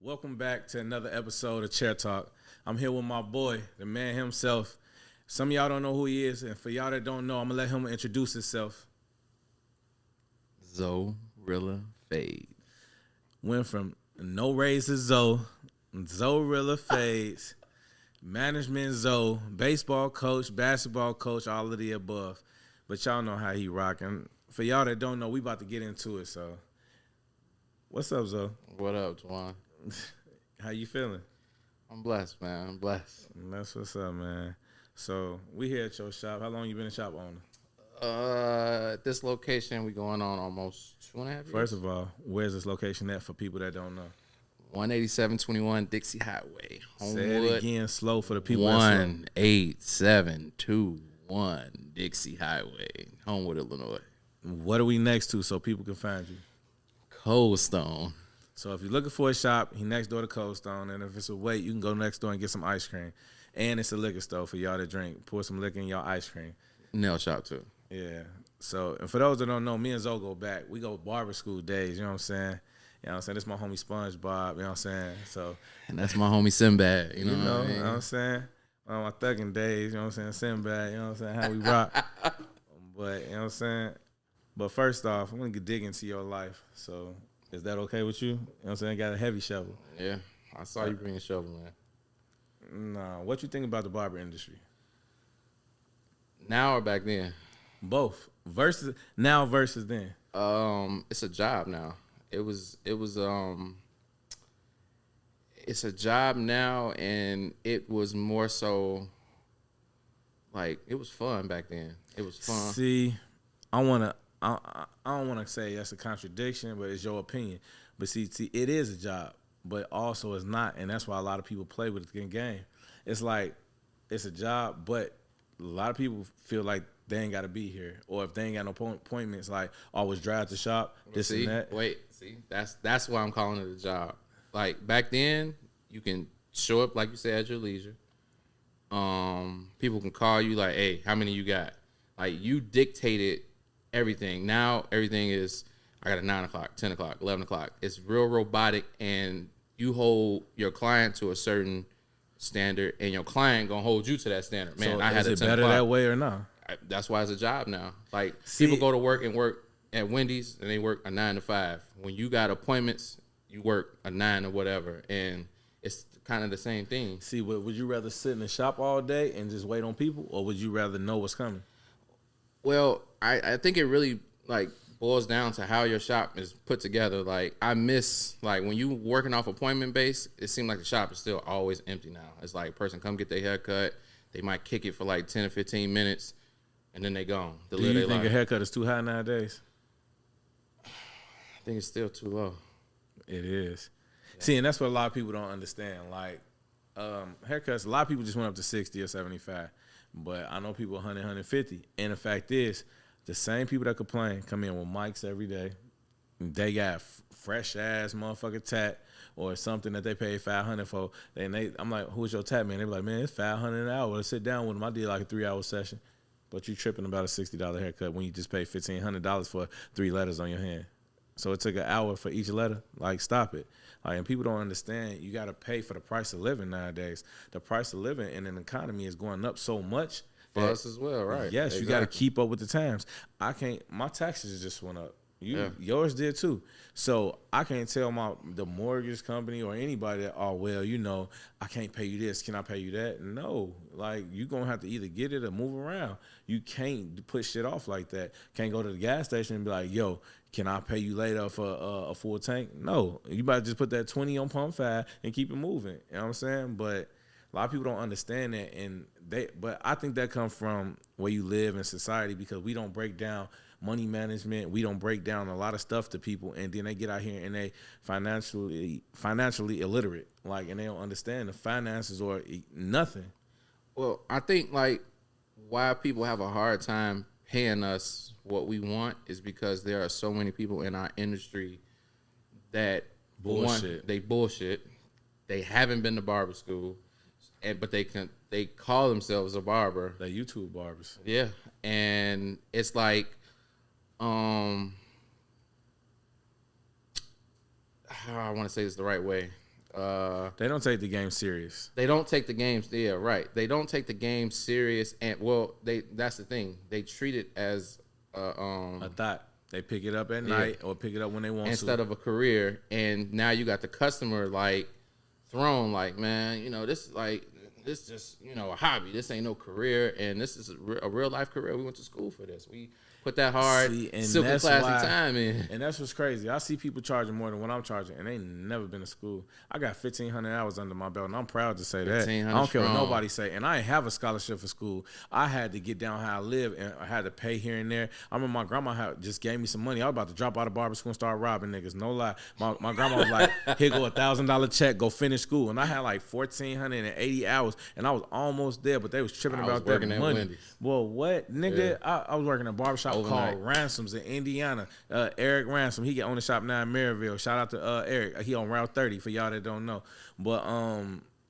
Welcome back to another episode of Chair Talk. I'm here with my boy, the man himself. Some of y'all don't know who he is, and for y'all that don't know, I'm going to let him introduce himself. Zorilla Fades. Went from no raise to Zorilla Fades, management Zo, baseball coach, basketball coach, all of the above. But y'all know how he rocking. For y'all that don't know, we about to get into it, so. What's up, Zo? What up, Twan? How you feeling? I'm blessed, man. I'm blessed. That's what's up, man. So we here at your shop. How long you been a shop owner? At this location, we going on almost 2.5 years. First of all, where's this location at for people that don't know? 18721 Dixie Highway. Say it again, slow for the people. 18721 Dixie Highway, Homewood, Illinois. What are we next to so people can find you? Cold Stone. So if you're looking for a shop, he next door to Cold Stone, and if it's a wait, you can go next door and get some ice cream. And it's a liquor store for y'all to drink. Pour some liquor in y'all ice cream. Nail shop too. Yeah. So, and for those that don't know, me and Zo go back. We go barber school days, you know what I'm saying? You know what I'm saying? This is my homie SpongeBob, you know what I'm saying? So, and that's my homie Sinbad, you know what I mean? You know what I'm saying? On my thugging days, you know what I'm saying? Sinbad, you know what I'm saying? How we rock. But, you know what I'm saying? But first off, I'm going to dig into your life. So, is that okay with you? You know what I'm saying? Got a heavy shovel. Yeah. I saw you bring a shovel, man. Nah. What you think about the barber industry? Now or back then? Both. Now versus then. It's a job now. It's a job now, and it was more so like it was fun back then. It was fun. See, I don't want to say that's a contradiction, but it's your opinion. But see, it is a job, but also it's not, and that's why a lot of people play with the game. It's like it's a job, but a lot of people feel like they ain't got to be here, or if they ain't got no appointments, like always drive to shop, this and that. That's why I'm calling it a job. Like back then, you can show up like you said at your leisure. People can call you like, "Hey, how many you got?" Like you dictated everything. Now everything is, I got a 9 o'clock, 10 o'clock, 11 o'clock. It's real robotic, and you hold your client to a certain standard, and your client gonna hold you to that standard. Man, so I had is a it 10 better o'clock. that way or not? That's why it's a job now. Like See, people go to work and work at Wendy's, and they work a 9 to 5. When you got appointments, you work a 9 or whatever, and it's kind of the same thing. See, would you rather sit in the shop all day and just wait on people, or would you rather know what's coming? Well, I think it really like boils down to how your shop is put together. Like I miss like when you working off appointment base, it seems like the shop is still always empty now. It's like a person come get their hair cut, they might kick it for like 10 or 15 minutes, and then they gone. Do you think a haircut is too high nowadays? I think it's still too low. It is. Yeah. See, and that's what a lot of people don't understand. Like haircuts, a lot of people just went up to 60 or 75. But I know people 100, 150. And the fact is, the same people that complain come in with mics every day. They got fresh-ass motherfucking tat or something that they paid $500 for. I'm like, who's your tat, man? They be like, man, it's $500 an hour. Sit down with them. I did like a 3-hour session. But you tripping about a $60 haircut when you just paid $1,500 for 3 letters on your hand. So it took an hour for each letter. Like, stop it. Like, and people don't understand you got to pay for the price of living nowadays. The price of living in an economy is going up so much. For us as well, right? Yes, exactly. You got to keep up with the times. My taxes just went up. Yours did too. So I can't tell the mortgage company or anybody that, oh, well, you know, I can't pay you this. Can I pay you that? No. Like, you're going to have to either get it or move around. You can't put shit off like that. Can't go to the gas station and be like, yo, can I pay you later for a full tank? No. You might just put that 20 on pump 5 and keep it moving. You know what I'm saying? But a lot of people don't understand that, but I think that comes from where you live in society, because we don't break down money management. We don't break down a lot of stuff to people, and then they get out here and they financially illiterate, like, and they don't understand the finances or nothing. Well, I think like why people have a hard time paying us what we want is because there are so many people in our industry that they bullshit. They haven't been to barber school. But they call themselves a barber. They're YouTube barbers. Yeah, and it's like, how I want to say this the right way. They don't take the game serious. They don't take the games. Yeah, right. They don't take the game serious, and that's the thing. They treat it as a thought. They pick it up at night or pick it up when they want instead to. of a career. And now you got the customer like thrown like, man, this just a hobby. This ain't no career, and this is a real life career. We went to school for this. We put that hard, silky, classy time in. And that's what's crazy. I see people charging more than what I'm charging, and they never been to school. I got 1,500 hours under my belt, and I'm proud to say that. I don't care what nobody say. And I ain't have a scholarship for school. I had to get down how I live, and I had to pay here and there. I remember my grandma just gave me some money. I was about to drop out of barber school and start robbing niggas. No lie. My grandma was like, here go $1,000 check, go finish school. And I had like 1,480 hours, and I was almost there, but they was tripping about that money. Well, what? Nigga, yeah. I was working at a barbershop called Ransoms in Indiana. Eric Ransom, he own the shop now in Maryville. Shout out to Eric. He on Route 30 for y'all that don't know. But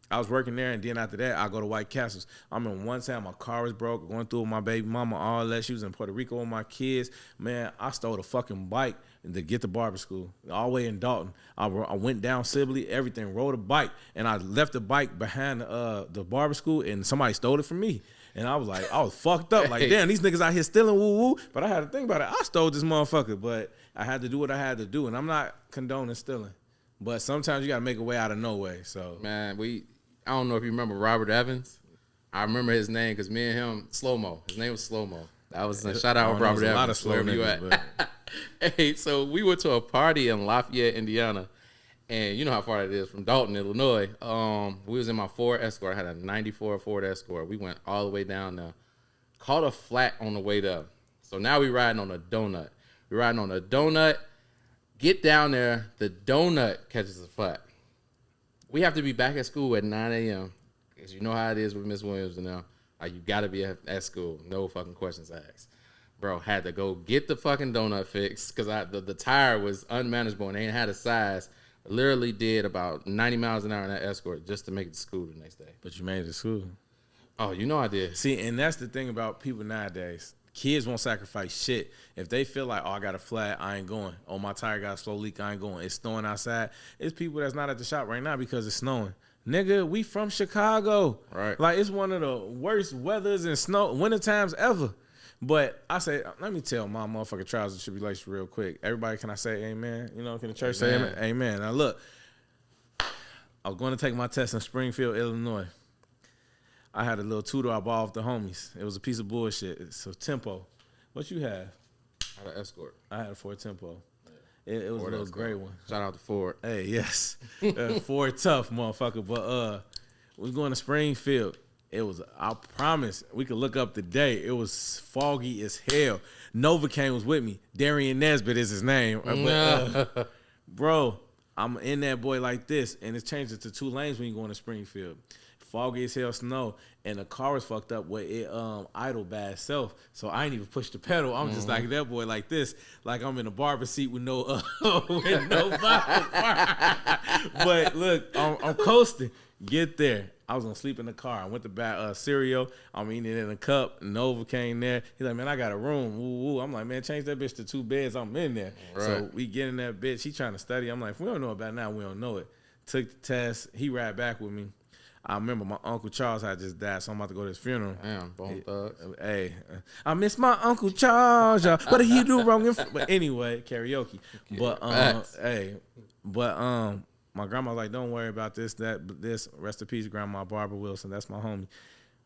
I was working there, and then after that, I go to White Castles. I'm in one time, my car was broke, going through with my baby mama, all that. She was in Puerto Rico with my kids. Man, I stole a fucking bike to get to barber school, all the way in Dalton. I went down Sibley, everything, rode a bike, and I left the bike behind the barber school, and somebody stole it from me. And I was like, I was fucked up. Like, damn, these niggas out here stealing woo-woo. But I had to think about it. I stole this motherfucker, but I had to do what I had to do. And I'm not condoning stealing. But sometimes you got to make a way out of no way. So, man, I don't know if you remember Robert Evans. I remember his name because me and him, Slow-Mo. His name was Slow-Mo. That was a shout out Robert Evans. A lot of slow niggas, Hey, so we went to a party in Lafayette, Indiana. And you know how far that is from Dalton, Illinois. We was in my Ford Escort. I had a 94 Ford Escort. We went all the way down there. Caught a flat on the way there. So now we riding on a donut. We riding on a donut. Get down there. The donut catches a flat. We have to be back at school at 9 a.m. Because you know how it is with Miss Williams now. Like, you got to be at school. No fucking questions asked. Bro, had to go get the fucking donut fixed because the tire was unmanageable and they ain't had a size. Literally did about 90 miles an hour in that Escort just to make it to school the next day. But you made it to school. Oh, you know I did. See, and that's the thing about people nowadays. Kids won't sacrifice shit. If they feel like, I got a flat, I ain't going. Oh, my tire got a slow leak, I ain't going. It's snowing outside. It's people that's not at the shop right now because it's snowing. Nigga, we from Chicago. Right. Like, it's one of the worst weathers and winter times ever. But I say, let me tell my motherfucking trials and tribulations real quick. Everybody, can I say amen? Can the church say amen? Amen. Now, look, I was going to take my test in Springfield, Illinois. I had a little tutor I bought off the homies. It was a piece of bullshit. So, Tempo. What you have? I had an Escort. I had a Ford Tempo. It was Ford a little gray one. Shout out to Ford. Hey, yes. Ford tough, motherfucker. But we was going to Springfield. It was, I promise, we could look up the day. It was foggy as hell. Novocaine was with me. Darian Nesbitt is his name. But, bro, I'm in that boy like this, and it changes to 2 lanes when you go into Springfield. Foggy as hell, snow, and the car was fucked up where it idled by itself. So I ain't even push the pedal. I'm just like that boy like this, like I'm in a barber seat with no But look, I'm coasting. Get there. I was gonna sleep in the car. I went to buy cereal. I'm eating it in a cup. Novocaine there. He's like, man, I got a room. Woo. I'm like, man, change that bitch to 2 beds. I'm in there. Right. So we get in that bitch. He trying to study. I'm like, if we don't know about it now, we don't know it. Took the test. He ride back with me. I remember my Uncle Charles had just died, so I'm about to go to his funeral. Damn, Bone Thugs. Hey, I miss my Uncle Charles, y'all. What did he do wrong? But anyway, karaoke. But my grandma was like, don't worry about this. Rest in peace, Grandma Barbara Wilson. That's my homie.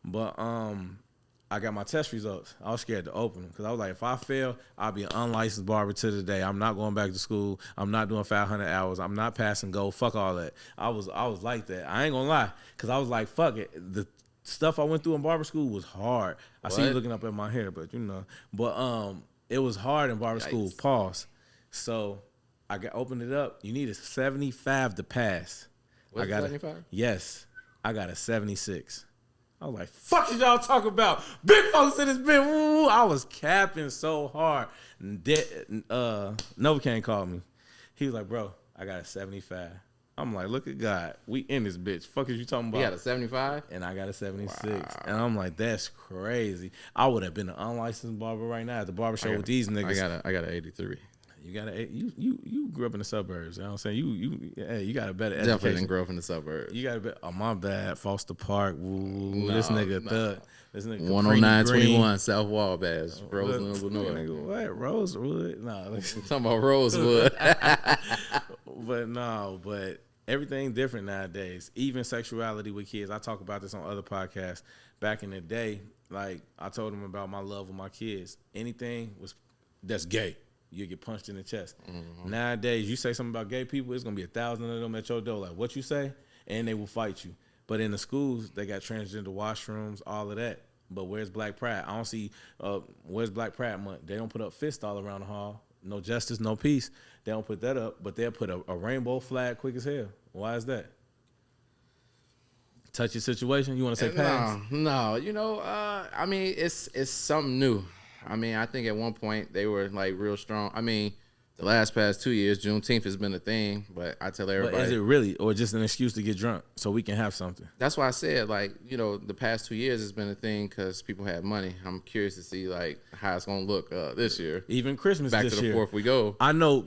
But I got my test results. I was scared to open them because I was like, if I fail, I'll be an unlicensed barber to the day. I'm not going back to school. I'm not doing 500 hours. I'm not passing go. Fuck all that. I was like that. I ain't gonna lie, because I was like, fuck it. The stuff I went through in barber school was hard. I see you looking up at my hair, but it was hard in barber school. Pause. So I opened it up. You need a 75 to pass. I got 75? Yes, I got a 76. I was like, fuck did y'all talk about? Big folks in this bitch. Woo. I was capping so hard. Novocaine called me. He was like, bro, I got a 75. I'm like, look at God. We in this bitch. Fuck is you talking about? You got a 75? And I got a 76. Wow. And I'm like, that's crazy. I would have been an unlicensed barber right now at the barbershop with these niggas. I got an 83. You gotta you grew up in the suburbs. You know what I'm saying? You got a better education. Definitely didn't grow up in the suburbs. You got a better. Oh, my bad. Foster Park. Woo, this nigga thug. This nigga 10921 South Wabash, Rosewood, Illinois. What? Rosewood? No, I'm talking about Rosewood. but everything different nowadays. Even sexuality with kids. I talk about this on other podcasts. Back in the day, like I told them about my love with my kids. Anything that's gay, you get punched in the chest. Mm-hmm. Nowadays, you say something about gay people, it's gonna be 1,000 of them at your door. Like, what you say? And they will fight you. But in the schools, they got transgender washrooms, all of that. But where's Black Pride? I don't see. Where's Black Pride Month? They don't put up fists all around the hall. No justice, no peace. They don't put that up. But they'll put a rainbow flag quick as hell. Why is that? Touchy situation? You want to say pass? No. You know, I mean, it's something new. I mean, I think at one point they were like real strong. I mean, the past 2 years, Juneteenth has been a thing, but I tell everybody. But is it really, or just an excuse to get drunk so we can have something? That's why I said, like, you know, the past 2 years has been a thing because people had money. I'm curious to see, like, how it's going to look this year. Even Christmas Back this to the year. 4th we go. I know,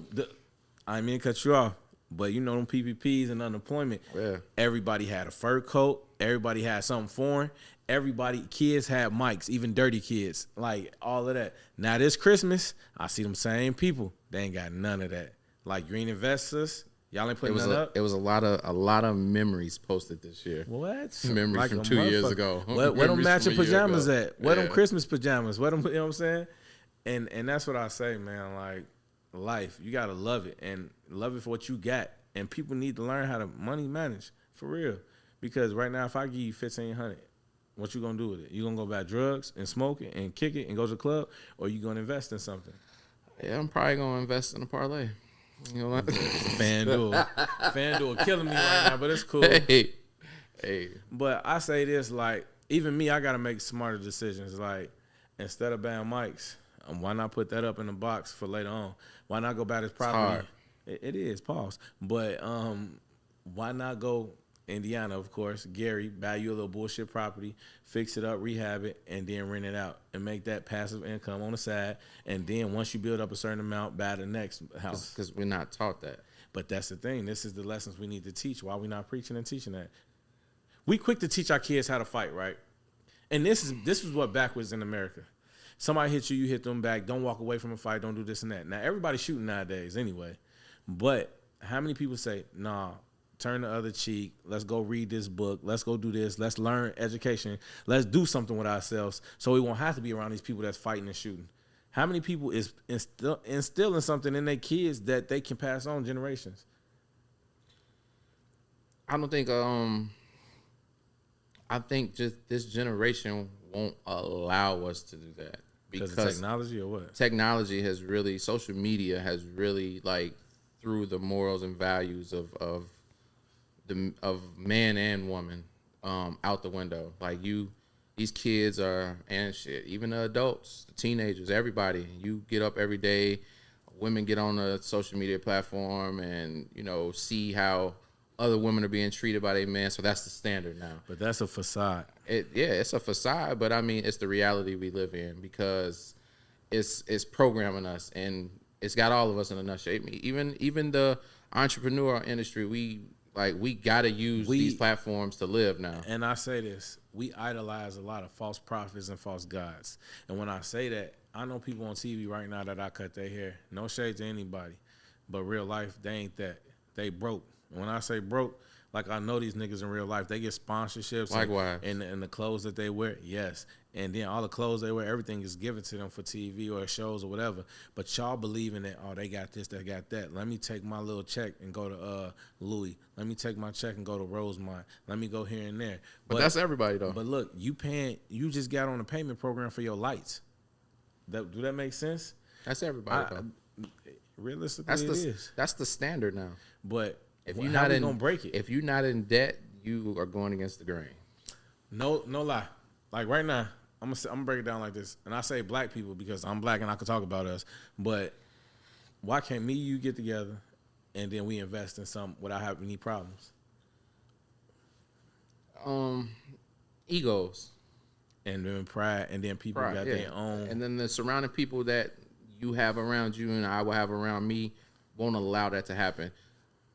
I mean, cut you off, but you know them PPPs and unemployment. Yeah. Everybody had a fur coat. Everybody had something foreign. Kids had mics, even dirty kids, like all of that. Now this Christmas, I see them same people. They ain't got none of that. Like green investors, y'all ain't putting none up. It was a lot of memories posted this year. What? Memories like from 2 years ago. Where them matching pajamas at? Where them Christmas pajamas? Where them? You know what I'm saying? And that's what I say, man. Like life, you gotta love it and love it for what you got. And people need to learn how to money manage for real. Because right now, if I give you $1,500. What you gonna do with it? You gonna go buy drugs and smoke it and kick it and go to the club, or you gonna invest in something? Yeah, I'm probably gonna invest in a parlay. You know what? FanDuel killing me right now, but it's cool. Hey. But I say this, like, even me, I gotta make smarter decisions. Like, instead of buying mics, why not put that up in the box for later on? Why not go buy this property? It is, pause. But why not go Indiana, of course, Gary, buy you a little bullshit property, fix it up, rehab it, and then rent it out and make that passive income on the side. And then once you build up a certain amount, buy the next house. Because we're not taught that. But that's the thing. This is the lessons we need to teach. Why are we not preaching and teaching that? We quick to teach our kids how to fight, right? And this is what backwards in America. Somebody hits you, you hit them back. Don't walk away from a fight. Don't do this and that. Now, everybody's shooting nowadays anyway. But how many people say, nah, turn the other cheek. Let's go read this book. Let's go do this. Let's learn education. Let's do something with ourselves so we won't have to be around these people that's fighting and shooting. How many people is instilling something in their kids that they can pass on generations? I don't think I think just this generation won't allow us to do that. Because of technology or what? Technology has really, social media has really like threw the morals and values of man and woman out the window. Like these kids are, and shit, even the adults, the teenagers, everybody, you get up every day, women get on a social media platform and, you know, see how other women are being treated by their men. So that's the standard now. But that's a facade. It's a facade, but I mean, it's the reality we live in because it's programming us and it's got all of us in a nutshell. Even the entrepreneur industry, we gotta use these platforms to live now. And I say this, we idolize a lot of false prophets and false gods. And when I say that, I know people on TV right now that I cut their hair. No shade to anybody. But real life, they ain't that. They broke. And when I say broke, like I know these niggas in real life, they get sponsorships. Likewise. And the clothes that they wear, yes. And then all the clothes they wear, everything is given to them for TV or shows or whatever. But y'all believe in that, oh, they got this, they got that. Let me take my little check and go to Louis. Let me take my check and go to Rosemont. Let me go here and there. But that's everybody, though. But look, you just got on a payment program for your lights. Do that make sense? That's everybody, though. Realistically, it is. That's the standard now. But if you're not gonna break it? If you're not in debt, you are going against the grain. No lie. Like right now, I'm gonna break it down like this, and I say black people because I'm black and I can talk about us. But why can't you get together, and then we invest in something without having any problems? Egos, and then pride, and then people got their own, and then the surrounding people that you have around you and I will have around me won't allow that to happen.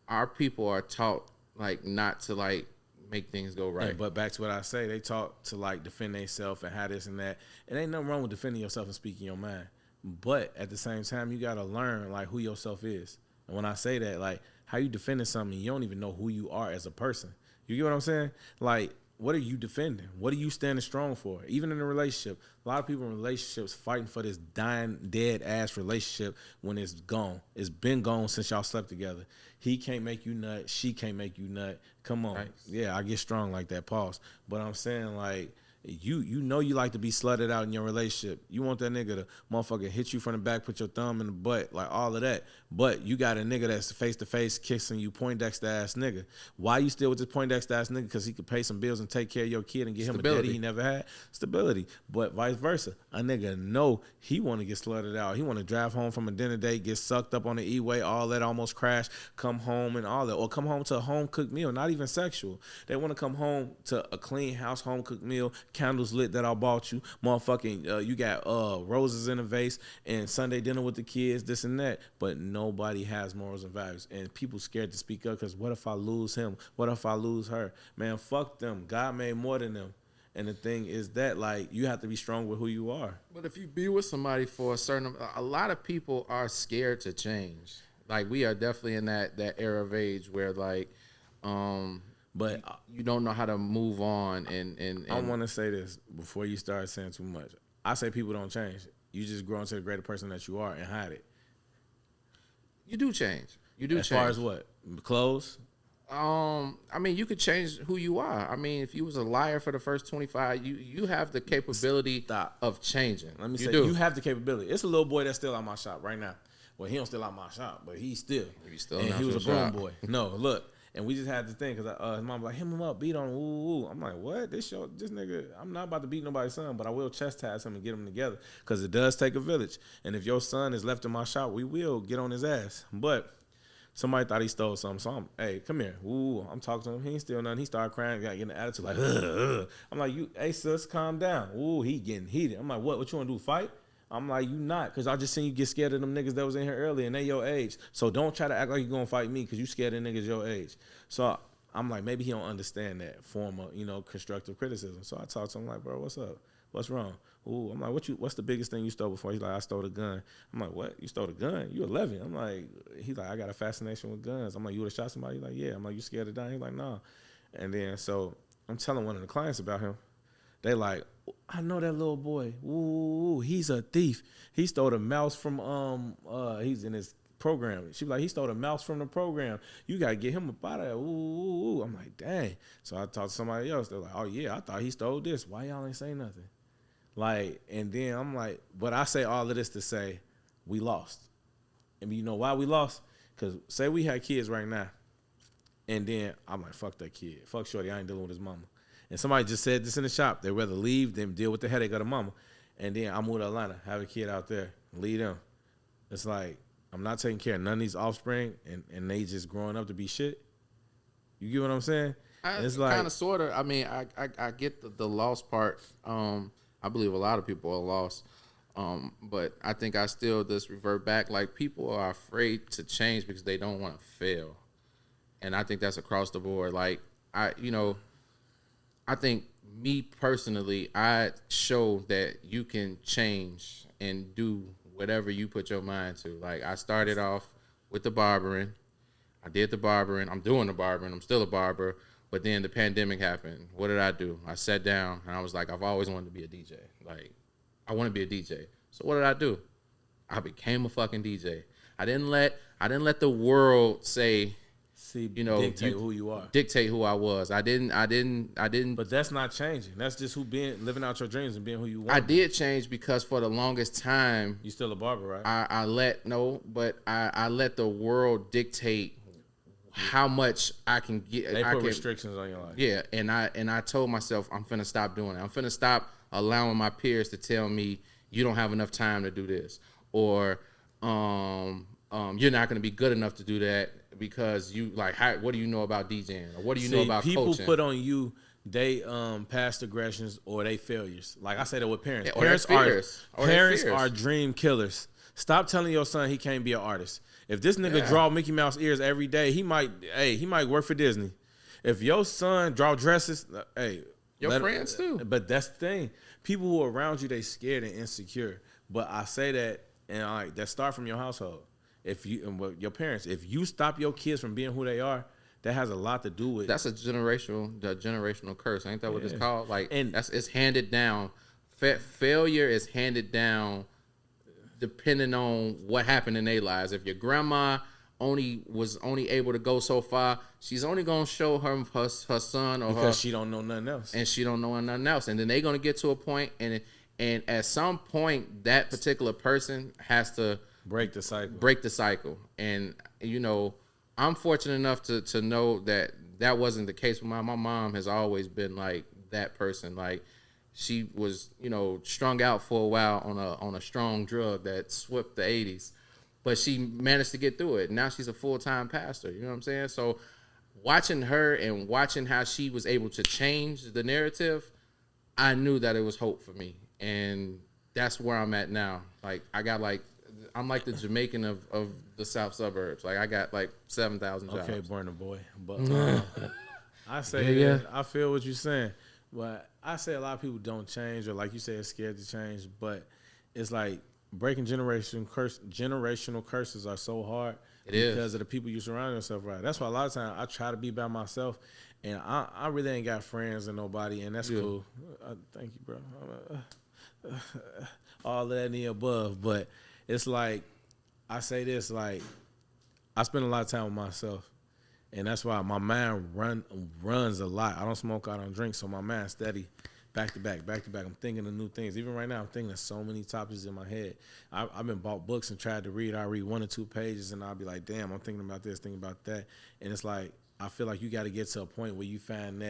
Our people are taught like not to like make things go right. But back to what I say, they taught to like defend themselves and how this and that. It ain't nothing wrong with defending yourself and speaking your mind. But at the same time, you gotta learn like who yourself is. And when I say that, like how you defending something, you don't even know who you are as a person. You get what I'm saying? Like, what are you defending? What are you standing strong for? Even in a relationship, a lot of people in relationships fighting for this dying, dead ass relationship when it's gone. It's been gone since y'all slept together. He can't make you nut. She can't make you nut. Come on. Nice. Yeah, I get strong like that. Pause. But I'm saying like, you know you like to be slutted out in your relationship. You want that nigga to motherfucker hit you from the back, put your thumb in the butt, like all of that. But you got a nigga that's face-to-face kissing you, Poindexter ass nigga. Why you still with this Poindexter ass nigga? Because he could pay some bills and take care of your kid and get him a daddy he never had. Stability. But vice versa. A nigga know he want to get slutted out. He want to drive home from a dinner date, get sucked up on the E-way, all that, almost crash, come home and all that. Or come home to a home-cooked meal, not even sexual. They want to come home to a clean house, home-cooked meal, candles lit that I bought you, motherfucking, you got roses in a vase and Sunday dinner with the kids, this and that, but nobody has morals and values, and people scared to speak up because what if I lose him? What if I lose her? Man, fuck them. God made more than them. And the thing is that, like, you have to be strong with who you are. But if you be with somebody for a lot of people are scared to change. Like, we are definitely in that era of age where, like, but you don't know how to move on. And I want to say this before you start saying too much. I say people don't change. You just grow into the greater person that you are and hide it. You do change. You do as change. As far as what? Clothes? I mean, you could change who you are. I mean, if you was a liar for the first 25, you have the capability of changing. Let me say, you have the capability. It's a little boy that's still out my shop right now. Well, he don't still out my shop, but he's still. And he was a grown boy. No, look. And we just had the thing because his mom was like, him up, beat on him, ooh. I'm like, what? This nigga, I'm not about to beat nobody's son, but I will chastise him and get him together because it does take a village. And if your son is left in my shop, we will get on his ass. But somebody thought he stole something, so I'm, hey, come here. Ooh, I'm talking to him. He ain't steal nothing. He started crying, got getting an attitude like, ugh. I'm like, hey, sis, calm down. Ooh, he getting heated. I'm like, what you want to do, fight? I'm like, you not, because I just seen you get scared of them niggas that was in here earlier, and they your age. So don't try to act like you going to fight me because you scared of niggas your age. So I'm like, maybe he don't understand that form of, constructive criticism. So I talked to him like, bro, what's up? What's wrong? Ooh, I'm like, what's the biggest thing you stole before? He's like, I stole a gun. I'm like, what? You stole a gun? You 11. I'm like, he's like, I got a fascination with guns. I'm like, you would have shot somebody? He's like, yeah. I'm like, you scared of dying? He's like, nah. And then so I'm telling one of the clients about him. They like, I know that little boy. Ooh, he's a thief. He stole a mouse from he's in his program. She was like, he stole a mouse from the program. You gotta get him up out of there. Ooh. I'm like, dang. So I talked to somebody else. They're like, oh yeah, I thought he stole this. Why y'all ain't say nothing? Like, and then I'm like, but I say all of this to say we lost. And you know why we lost? Because say we had kids right now, and then I'm like, fuck that kid. Fuck Shorty, I ain't dealing with his mama. And somebody just said this in the shop. They'd rather leave than deal with the headache of the mama. And then I move to Atlanta, have a kid out there, lead them. It's like, I'm not taking care of none of these offspring, and they just growing up to be shit. You get what I'm saying? It's like kind of, sort of. I mean, I get the lost part. I believe a lot of people are lost. But I think I still just revert back. Like, people are afraid to change because they don't want to fail. And I think that's across the board. Like, I think me personally, I show that you can change and do whatever you put your mind to. Like, I started off with the barbering. I did the barbering. I'm doing the barbering. I'm still a barber. But then the pandemic happened. What did I do? I sat down and I was like, I've always wanted to be a DJ. Like, I want to be a DJ. So what did I do? I became a fucking DJ. I didn't let the world say, dictate who you are. Dictate who I was. I didn't. But that's not changing. That's just living out your dreams and being who you want. I did change because for the longest time, you still a barber, right? I let the world dictate how much I can get. They put restrictions on your life. Yeah, and I told myself I'm finna stop doing it. I'm finna stop allowing my peers to tell me you don't have enough time to do this, or you're not gonna be good enough to do that. Because you what do you know about DJing, or what do you know about people coaching? Put on you they past aggressions or they failures. Like I say that with parents. Yeah, parents are dream killers. Stop telling your son he can't be an artist. If this nigga draw Mickey Mouse ears every day, he might work for Disney. If your son draw dresses, your friends too. But that's the thing. People who are around you, they scared and insecure. But I say that, and that start from your household. If you and your parents, if you stop your kids from being who they are, that has a lot to do with. That's the generational curse. Ain't that what it's called? Like, and it's handed down. Failure is handed down depending on what happened in their lives. If your grandma was only able to go so far, she's only gonna show her son or because she don't know nothing else, and she don't know nothing else, and then they're gonna get to a point, and at some point that particular person has to break the cycle. And I'm fortunate enough to know that wasn't the case with my mom. Has always been like that person. Like, she was strung out for a while on a strong drug that swept the 80s. But she managed to get through it. Now she's a full-time pastor. You know what I'm saying? So watching her and watching how she was able to change the narrative, I knew that it was hope for me. And that's where I'm at now. Like, I'm like the Jamaican of the South suburbs. Like, I got like 7,000 jobs. Okay, Burner Boy. But I say, I feel what you're saying. But I say a lot of people don't change, or like you say, it's scared to change. But it's like, breaking generational curses are so hard because of the people you surround yourself around. That's why a lot of times I try to be by myself, and I really ain't got friends or nobody, and that's cool. Thank you, bro. All that and the above, but it's like, I say this, like, I spend a lot of time with myself, and that's why my mind runs a lot. I don't smoke, I don't drink, so my mind's steady. Back to back. I'm thinking of new things. Even right now, I'm thinking of so many topics in my head. I've been bought books and tried to read. I read 1 or 2 pages, and I'll be like, damn, I'm thinking about this, thinking about that. And it's like, I feel like you got to get to a point where you find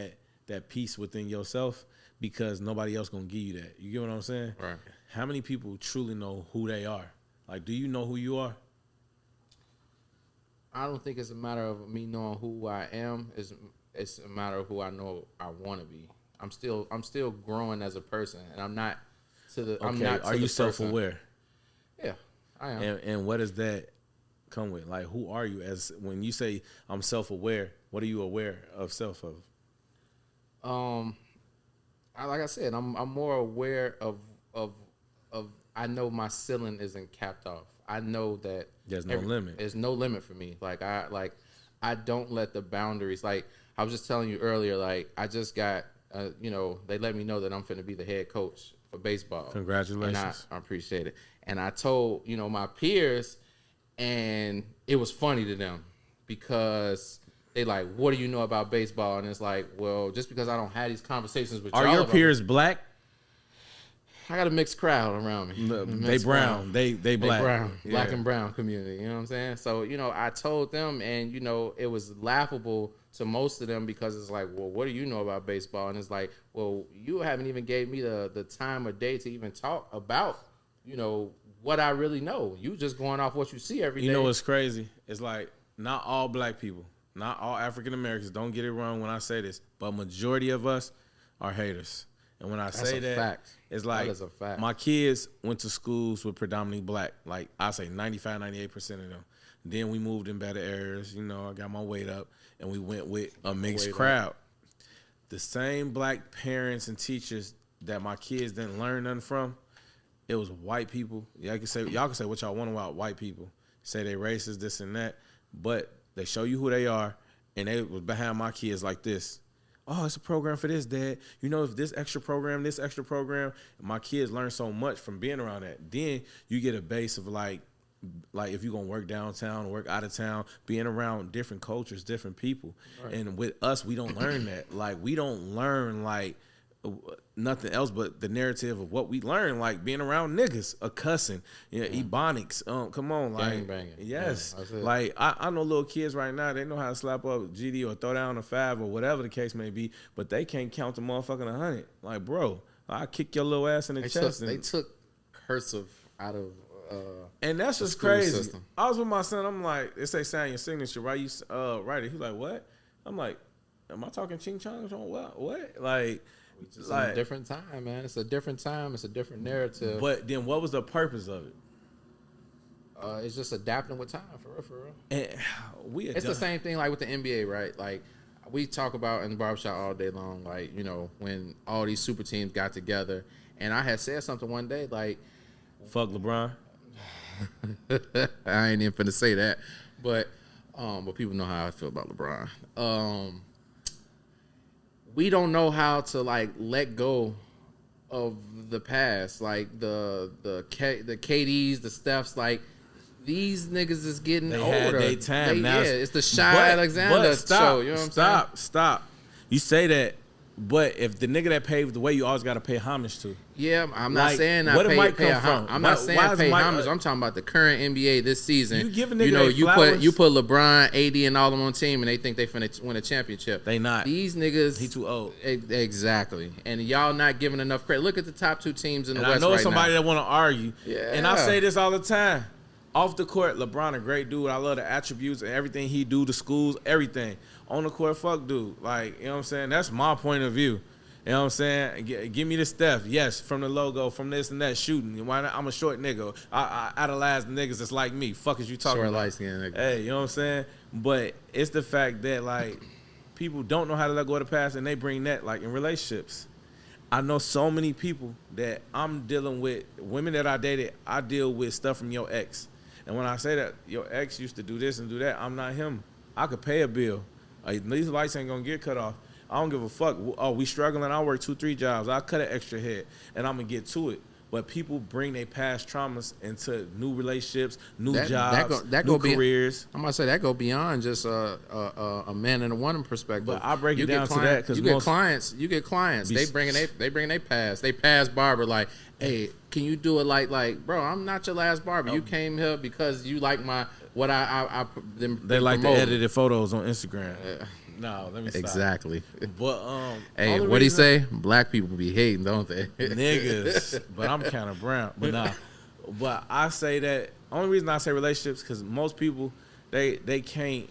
that peace within yourself, because nobody else going to give you that. You get what I'm saying? Right. How many people truly know who they are? Like, do you know who you are? I don't think it's a matter of me knowing who I am. It's a matter of who I know I want to be. I'm still growing as a person, and I'm not to the. Okay. I'm not. Are you self-aware? Yeah, I am. And what does that come with? Like, who are you? As when you say I'm self-aware, what are you aware of self of? Like I said, I'm more aware of. I know my ceiling isn't capped off. I know that there's no limit. There's no limit for me. I don't let the boundaries. Like, I was just telling you earlier. Like, I just got. They let me know that I'm finna be the head coach for baseball. Congratulations. And I appreciate it. And I told, my peers, and it was funny to them because they like, what do you know about baseball? And it's like, well, just because I don't have these conversations with y'all. Are your peers black? I got a mixed crowd around me. They brown. They black. They brown. Black and brown community. You know what I'm saying? So, I told them, and, it was laughable to most of them because it's like, well, what do you know about baseball? And it's like, well, you haven't even gave me the time or day to even talk about, what I really know. You just going off what you see every day. You know what's crazy? It's like, not all black people, not all African Americans, don't get it wrong when I say this, but majority of us are haters. And when I say that, it's like, that is a fact. My kids went to schools with predominantly black. Like, I say 95, 98% of them. Then we moved in better areas. I got my weight up, and we went with a mixed crowd. The same black parents and teachers that my kids didn't learn nothing from, it was white people. Y'all can say what y'all want about white people. Say they racist, this and that, but they show you who they are, and they was behind my kids like this. Oh, it's a program for this, Dad. If this extra program, my kids learn so much from being around that. Then you get a base of like if you're going to work downtown, work out of town, being around different cultures, different people. Right. And with us, we don't learn that. Like, we don't learn like nothing else but the narrative of what we learn, like being around niggas, cussing, ebonics. Come on, like, banging. Yes, like I know little kids right now. They know how to slap up GD or throw down a 5 or whatever the case may be, but they can't count the motherfucking 100. Like, bro, I kick your little ass in the chest. They took cursive out of. And that's just crazy. System. I was with my son. I'm like, they say sign your signature, right? You write it. He's like, what? I'm like, am I talking ching chongs on what? Like. It's a different time, man. It's a different time. It's a different narrative. But then what was the purpose of it? It's just adapting with time, for real, for real. And it's the same thing like with the NBA, right? Like we talk about in the barbershop all day long, like, you know, when all these super teams got together, and I had said something one day, like, fuck LeBron. I ain't even finna say that, but people know how I feel about LeBron. We don't know how to like let go of the past, like the KDs, the Stephs, like these niggas is getting older. Had their time. Now it's the Shai Alexander show. You know what I'm saying? Stop. You say that, but if the nigga that paved the way, you always got to pay homage to. Yeah, I'm not saying I pay homage. I'm not saying pay homage. I'm talking about the current NBA this season. You give a nigga you put LeBron, AD, and all them on team, and they think they finna win a championship. They not. These niggas. He too old. Exactly. And y'all not giving enough credit. Look at the top two teams in the West. I know somebody that want to argue. Yeah. And I say this all the time. Off the court, LeBron a great dude. I love the attributes and everything he do, the schools, everything. On the court, fuck dude. Like, you know what I'm saying? That's my point of view. You know what I'm saying? Give me the Steph. Yes, from the logo, from this and that, shooting. Why not? I'm a short nigga. I idolize the niggas that's like me. Fuck is you talking about? Light-skinned nigga. Hey, you know what I'm saying? But it's the fact that, like, people don't know how to let go of the past, and they bring that, like, in relationships. I know so many people that I'm dealing with, women that I dated, I deal with stuff from your ex. And when I say that your ex used to do this and do that, I'm not him. I could pay a bill. These lights ain't gonna get cut off. I don't give a fuck. Oh, we struggling. I work 2-3 jobs. I cut an extra head, and I'm gonna get to it. But people bring their past traumas into new relationships, new jobs, new careers. I'm gonna say that go beyond just a man and a woman perspective. But I break it down to that because you get clients. They bring their past. They past barber like, hey, can you do it like, bro? I'm not your last barber. You came here because you like what I They like the edited photos on Instagram. No, let me stop. Exactly. But hey, what'd he say? Black people be hating, don't they? Niggas. But I'm kind of brown. But nah. But I say that only reason I say relationships because most people they can't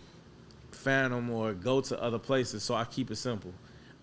fathom or go to other places, so I keep it simple.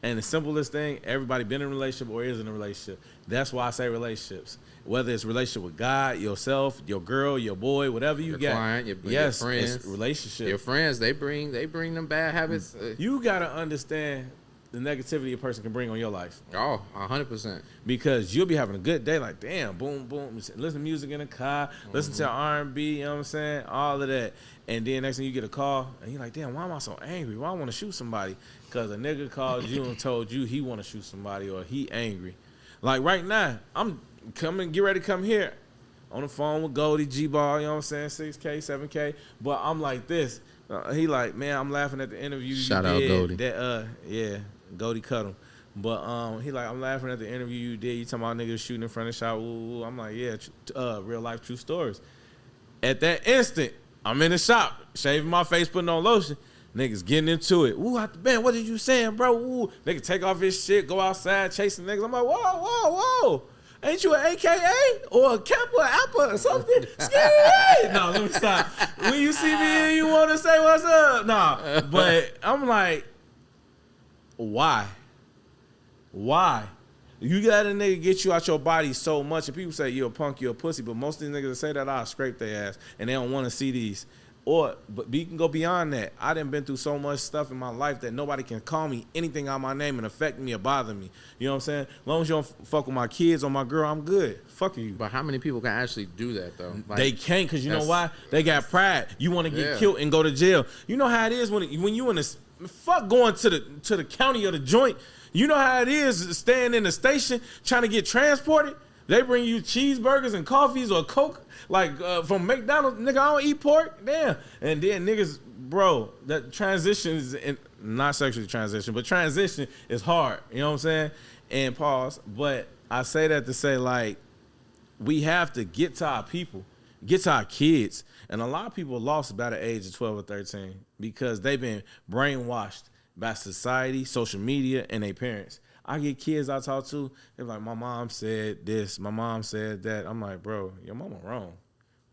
And the simplest thing, everybody been in a relationship or is in a relationship. That's why I say relationships. Whether it's relationship with God, yourself, your girl, your boy, whatever you got. Client, your friends, it's relationship. Your friends, they bring them bad habits. You gotta understand the negativity a person can bring on your life. Oh, 100%. Because you'll be having a good day, like damn, boom, boom, listen to music in the car, listen to R&B, you know what I'm saying, all of that. And then next thing you get a call, and you're like, damn, why am I so angry? Why I want to shoot somebody? Because a nigga called you and told you he want to shoot somebody or he angry. Like right now, I'm get ready to come here on the phone with Goldie, G-Ball, you know what I'm saying, 6K, 7K. But I'm like this. He like, man, I'm laughing at the interview Shout you out did. Goldie. That, yeah, Goldie cut him. But he like, I'm laughing at the interview you did. You talking about niggas shooting in front of the shop. Ooh. I'm like, yeah, real life, true stories. At that instant, I'm in the shop, shaving my face, putting on lotion. Niggas getting into it. Ooh, man, what did you saying, bro? Ooh, nigga take off his shit, go outside, chasing niggas. I'm like, whoa. Ain't you an AKA or a Kappa, Alpha or something? No, let me stop. When you see me and you want to say what's up, nah. But I'm like, why? You got a nigga get you out your body so much, and people say you're a punk, you're a pussy, but most of these niggas that say that, I'll scrape their ass, and they don't want to see these. But you can go beyond that. I done been through so much stuff in my life that nobody can call me anything out my name and affect me or bother me. You know what I'm saying? As long as you don't fuck with my kids or my girl, I'm good. Fuck you. But how many people can actually do that, though? Like, they can't, because you know why? They got pride. You want to get killed and go to jail. You know how it is when you in a fuck going to the county or the joint. You know how it is staying in the station trying to get transported. They bring you cheeseburgers and coffees or Coke, like from McDonald's. Nigga, I don't eat pork. Damn. And then niggas, bro, that transition is not sexually transition, but transition is hard. You know what I'm saying? And pause. But I say that to say, like, we have to get to our people, get to our kids. And a lot of people lost by the age of 12 or 13 because they've been brainwashed by society, social media, and their parents. I get kids I talk to, they're like, my mom said this, my mom said that. I'm like, bro, your mama wrong.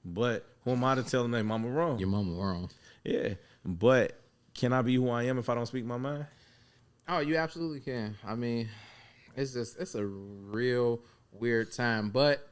But who am I to tell them their mama wrong? Your mama wrong. Yeah. But can I be who I am if I don't speak my mind? Oh, you absolutely can. I mean, it's a real weird time. But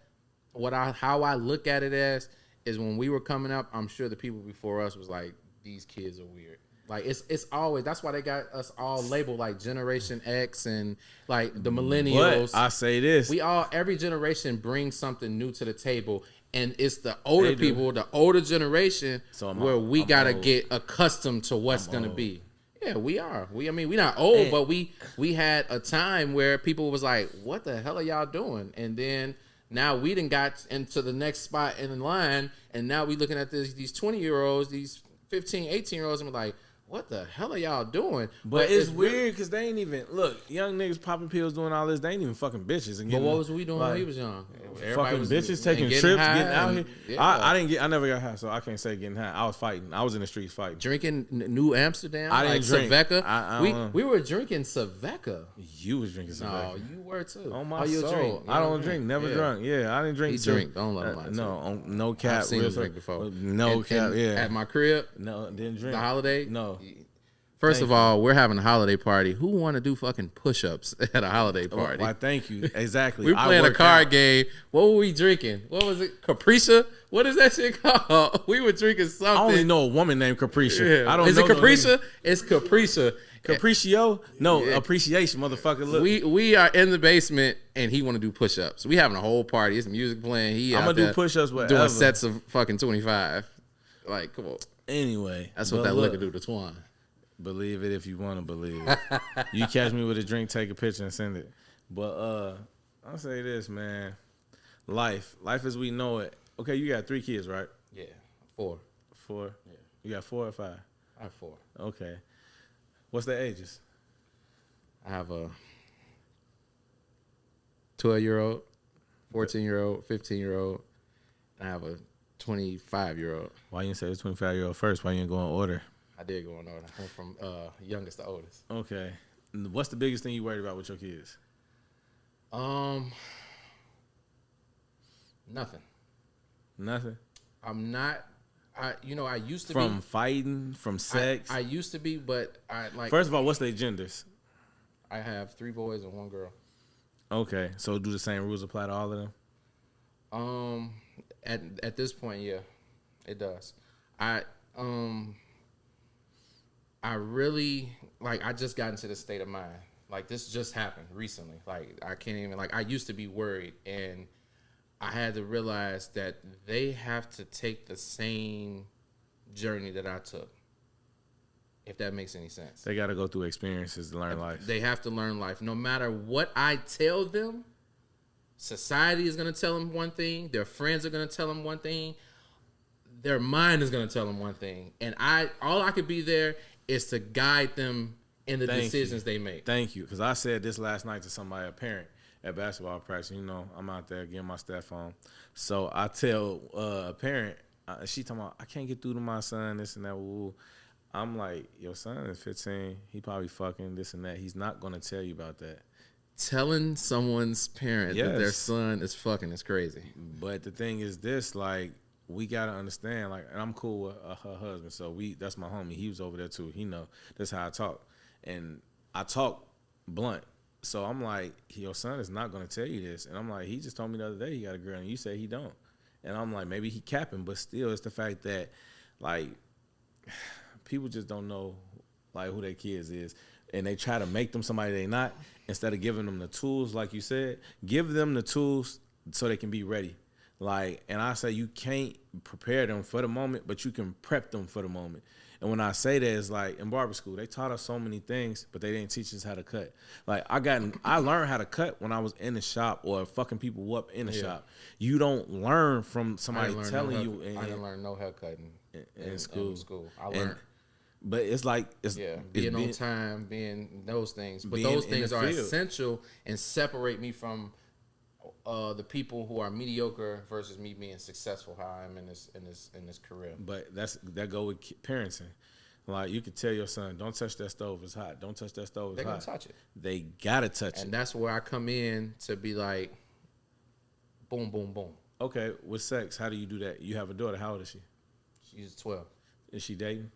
how I look at it as is when we were coming up, I'm sure the people before us was like, these kids are weird. Like it's always, that's why they got us all labeled like Generation X and like the millennials. But I say this: every generation brings something new to the table, and it's the older people, the older generation, where we gotta get accustomed to what's gonna be. Yeah, we are. I mean, we're not old, but we had a time where people was like, "What the hell are y'all doing?" And then now we done got into the next spot in the line, and now we looking at these 20-year-olds, these 15, 18-year-olds, and we're like, what the hell are y'all doing? But it's weird because they ain't even look. Young niggas popping pills, doing all this. They ain't even fucking bitches. And but what was we doing when we was young? Fucking bitches taking trips, getting out here. Yeah. I never got high, so I can't say getting high. I was fighting. I was in the streets fighting, drinking New Amsterdam. I didn't drink. Savecca. We were drinking Savecca. You was drinking Savecca. No, you were too. On my soul. I don't drink. Never drunk. Yeah, I didn't drink. He drink. Don't let him. No cap. I've seen him drink before. No cap. Yeah. At my crib. No, didn't drink. The holiday. No. First of all, we're having a holiday party. Who want to do fucking push-ups at a holiday party? Why, thank you. Exactly. We're playing a card game. What were we drinking? What was it? Capricia? What is that shit called? We were drinking something. I only know a woman named Capricia. Yeah. Is it Capricia? It's Capricia. Capriccio? No, appreciation, motherfucker. Look. We are in the basement, and he want to do push-ups. We having a whole party. It's music playing. I'm going to do push-ups whatever. Doing sets of fucking 25. Like, come on. Anyway. That's what that liquor do to Twan. Believe it if you want to believe it. You catch me with a drink, take a picture, and send it. But I'll say this, man. Life as we know it. Okay, you got 3 kids, right? Yeah, 4. 4? Yeah. You got 4 or 5? I have 4. Okay. What's their ages? I have a 12-year-old, 14-year-old, 15-year-old, and I have a 25-year-old. Why you didn't say the 25-year-old first? Why you didn't go in order? I did go in order. I went from youngest to oldest. Okay. What's the biggest thing you worried about with your kids? Nothing. Nothing? I'm not. I used to from fighting, from sex. I used to be, but I like. First of all, what's their genders? I have 3 boys and 1 girl. Okay, so do the same rules apply to all of them? At this point, yeah, it does. I really like. I just got into this state of mind. Like this just happened recently. Like I can't even. Like I used to be worried, and I had to realize that they have to take the same journey that I took. If that makes any sense. They got to go through experiences to learn life. They have to learn life. No matter what I tell them, society is going to tell them one thing. Their friends are going to tell them one thing. Their mind is going to tell them one thing. And all I could be there is to guide them in the decisions they make. Thank you. Because I said this last night to somebody, a parent at basketball practice. You know, I'm out there getting my stuff on. So I tell a parent, she talking about, I can't get through to my son, this and that. Woo. I'm like, your son is 15. He probably fucking this and that. He's not going to tell you about that. Telling someone's parent that their son is fucking is crazy. But the thing is this, like, we got to understand, like, and I'm cool with her husband. So that's my homie. He was over there too. He know that's how I talk. And I talk blunt. So I'm like, your son is not going to tell you this. And I'm like, he just told me the other day he got a girl and you say he don't. And I'm like, maybe he capping, but still it's the fact that, like, people just don't know, like, who their kids is. And they try to make them somebody they not. Instead of giving them the tools, like you said, give them the tools so they can be ready. Like, and I say you can't prepare them for the moment, but you can prep them for the moment. And when I say that, it's like in barber school, they taught us so many things, but they didn't teach us how to cut. Like I learned how to cut when I was in the shop or fucking people up in the shop. You don't learn from somebody telling you. I didn't learn no haircutting in school. I learned. But it's like being on time, being those things. But those things are essential and separate me from the people who are mediocre versus me being successful. How I am in this career. But that go with parenting. Like you could tell your son, don't touch that stove, it's hot. Don't touch that stove, it's hot. They're gonna touch it. They gotta touch it. And that's where I come in to be like, boom, boom, boom. Okay, with sex, how do you do that? You have a daughter. How old is she? She's 12. Is she dating?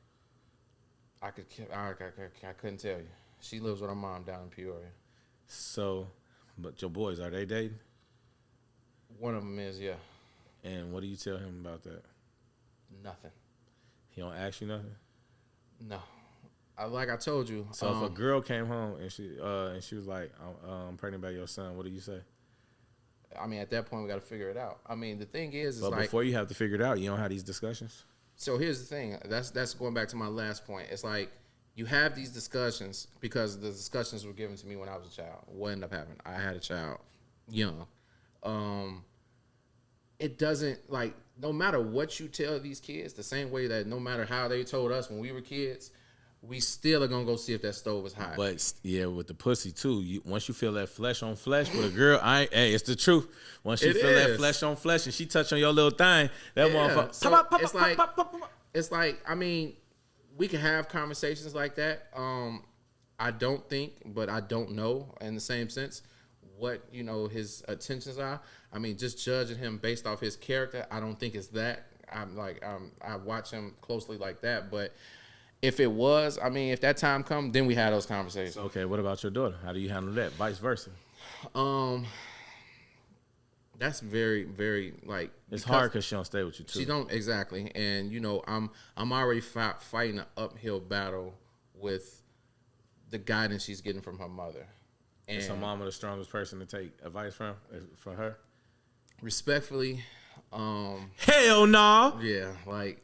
I couldn't tell you. She lives with her mom down in Peoria. So, but your boys, are they dating? One of them is, yeah. And what do you tell him about that? Nothing. He don't ask you nothing? No. Like I told you. So if a girl came home and she was like, I'm pregnant by your son, what do you say? I mean, at that point, we got to figure it out. I mean, the thing is but before you have to figure it out, you don't have these discussions? So here's the thing. That's going back to my last point. It's like you have these discussions because the discussions were given to me when I was a child. What ended up happening? I had a child young. It doesn't, like, no matter what you tell these kids, the same way that no matter how they told us when we were kids, we still are going to go see if that stove is hot. But, yeah, with the pussy, too, once you feel that flesh on flesh with a girl, hey, it's the truth. Once you feel that flesh on flesh and she touch on your little thing, that motherfucker. So it's like, I mean, we can have conversations like that. I don't think, but I don't know in the same sense what, his intentions are. I mean, just judging him based off his character, I don't think it's that. I watch him closely like that, but if it was, I mean, if that time comes, then we had those conversations. Okay, what about your daughter? How do you handle that? Vice versa. That's very, very, like, it's hard because she don't stay with you too. She don't, exactly, and I'm already fighting an uphill battle with the guidance she's getting from her mother. And is her mama the strongest person to take advice from her? Respectfully, hell no. Yeah, like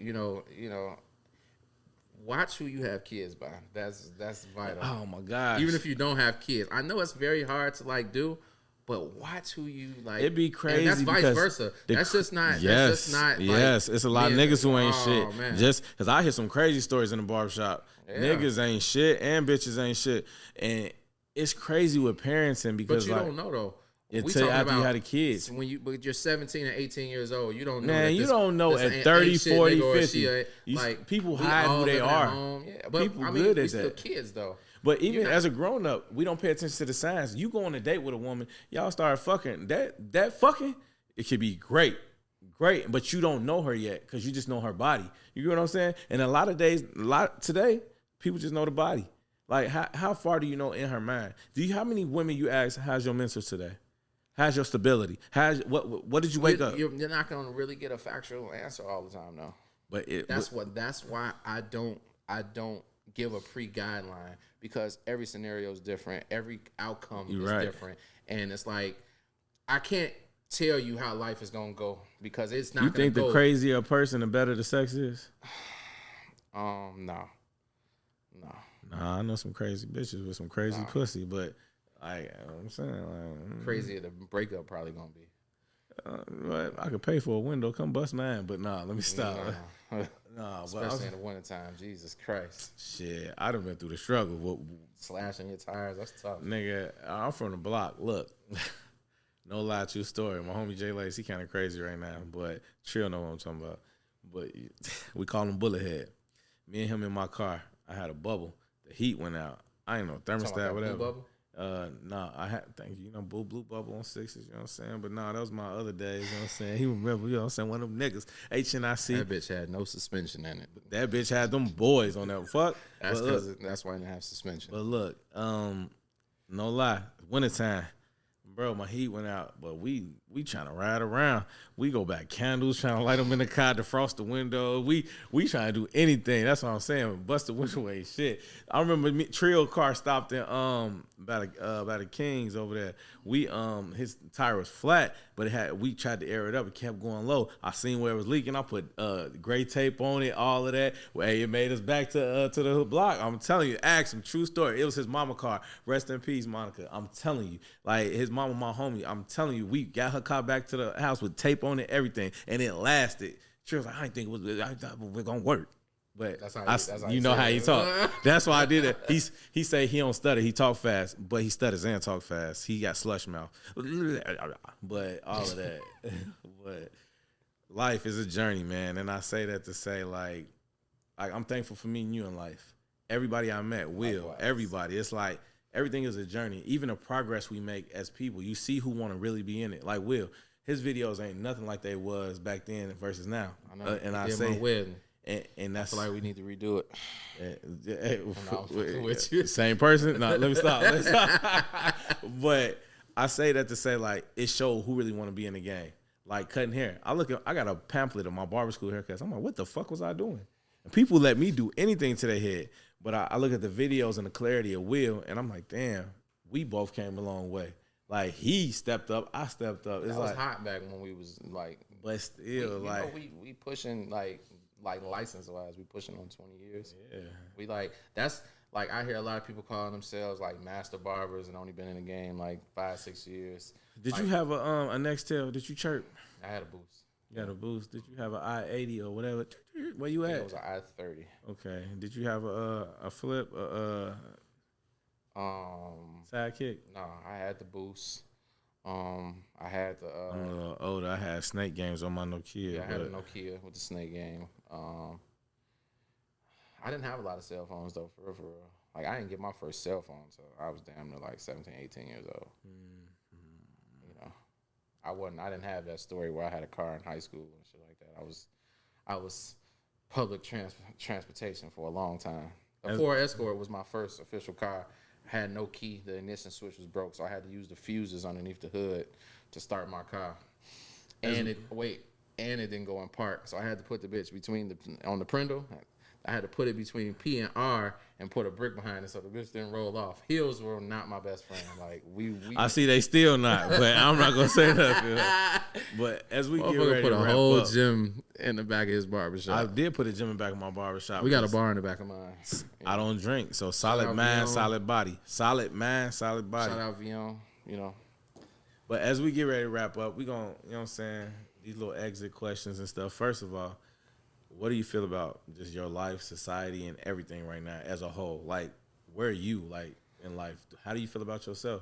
watch who you have kids by. That's vital. Oh my gosh. Even if you don't have kids, I know it's very hard to like do, but watch who you like. It'd be crazy. And that's vice versa. That's just not. Yes, that's just not. Yes, it's a lot of niggas who ain't shit. Man. Just because I hear some crazy stories in the barbershop. Yeah. Niggas ain't shit and bitches ain't shit, and it's crazy with parenting because but you don't know though. Until after you had the kids. When you're 17 and 18 years old, you don't know. Man, you don't know at 30, 40, 50. Like, people hide who they are. Yeah, but people good at that. Still kids though. But even as a grown up, we don't pay attention to the signs. You go on a date with a woman, y'all start fucking. That fucking, it could be great, but you don't know her yet because you just know her body. You get what I'm saying? And today, people just know the body. Like how far do you know in her mind? How many women you ask, how's your mental today? How's your stability? What did you wake up? You're not gonna really get a factual answer all the time, though. But that's why I don't give a pre-guideline because every scenario is different, every outcome is different, and it's like I can't tell you how life is gonna go because it's not. You think the crazier a person, the better the sex is? No. Nah, I know some crazy bitches with some crazy pussy, but. I'm saying, crazier the breakup probably gonna be. But I could pay for a window, come bust mine. But nah, let me stop. Nah, especially in the wintertime. Jesus Christ. Shit, I done been through the struggle. Slashing your tires, that's tough. Nigga, I'm from the block. Look, no lie, true story. My homie Jay Lace, he kind of crazy right now, but Trill know what I'm talking about. But we call him Bullet Head. Me and him in my car. I had a bubble. The heat went out. I ain't no thermostat, whatever. Blue bubble? I had blue bubble on sixes, you know what I'm saying? But that was my other days, you know what I'm saying? He remember, you know what I'm saying, one of them niggas, HNIC. That bitch had no suspension in it. That bitch had them boys on that. Fuck. That's why I didn't have suspension. But look, no lie, wintertime. Bro, my heat went out, but we trying to ride around. We go back candles, trying to light them in the car, defrost the window. We trying to do anything. That's what I'm saying. Bust the window away, shit. I remember Trio car stopped in by the Kings over there. We his tire was flat, but we tried to air it up. It kept going low. I seen where it was leaking. I put gray tape on it, all of that. Well, it made us back to the block. I'm telling you, ask him, true story. It was his mama car. Rest in peace, Monica. I'm telling you, like his mama, my homie. I'm telling you, we got her car back to the house with tape on it, everything, and it lasted. She was like, I didn't think I thought it was gonna work. But that's how you know how he talk. That's why I did it. He say he don't stutter. He talk fast, but he stutters and talk fast. He got slush mouth. But all of that. But life is a journey, man. And I say that to say, like I'm thankful for meeting you in life. Everybody I met, everybody. It's like everything is a journey. Even the progress we make as people, you see who want to really be in it. Like Will, his videos ain't nothing like they was back then versus now. I know. And I say. And that's I feel like we need to redo it. With you. Same person? No, let me stop. But I say that to say, like, it showed who really want to be in the game. like cutting hair. I got a pamphlet of my barber school haircuts. I'm like, what the fuck was I doing? And people let me do anything to their head. But I look at the videos and the clarity of Will, and I'm like, damn, we both came a long way. Like, he stepped up, I stepped up. It's that was like hot back when we was like, but still, we pushing like license wise, we pushing on 20 years. Yeah, we like that's like I hear a lot of people calling themselves like master barbers and only been in the game like 5-6 years. Did like, you have a Nextel? Did you chirp? I had a boost. You had a boost. Did you have an I-80 or whatever? Where you at? It was an I-30. Okay. Did you have a flip? Sidekick? No, I had the boost. I had the. I'm a little older. I had Snake Games on my Nokia. Yeah, I had a Nokia with the Snake Game. I didn't have a lot of cell phones though, for real. Like I didn't get my first cell phone until I was damn near like 17, 18 years old. Mm-hmm. You know, I didn't have that story where I had a car in high school and shit like that. I was public transportation for a long time. A Ford Escort was my first official car. I had no key. The ignition switch was broke, so I had to use the fuses underneath the hood to start my car. And it didn't go in park, so I had to put the bitch on the Prindle. I had to put it between P and R and put a brick behind it so the bitch didn't roll off. Hills were not my best friend. Like we I see they still not, but I'm not gonna say nothing. But as we get ready put to a wrap whole up, gym in the back of his barbershop. I did put a gym in the back of my barbershop. We got a bar in the back of mine. I don't drink, so solid mind, solid body. Solid mind, solid body. Shout out Vion, you know. But as we get ready to wrap up, we gonna, you know what I'm saying, these little exit questions and stuff. First of all, what do you feel about just your life, society, and everything right now as a whole? Like, where are you, like, in life? How do you feel about yourself?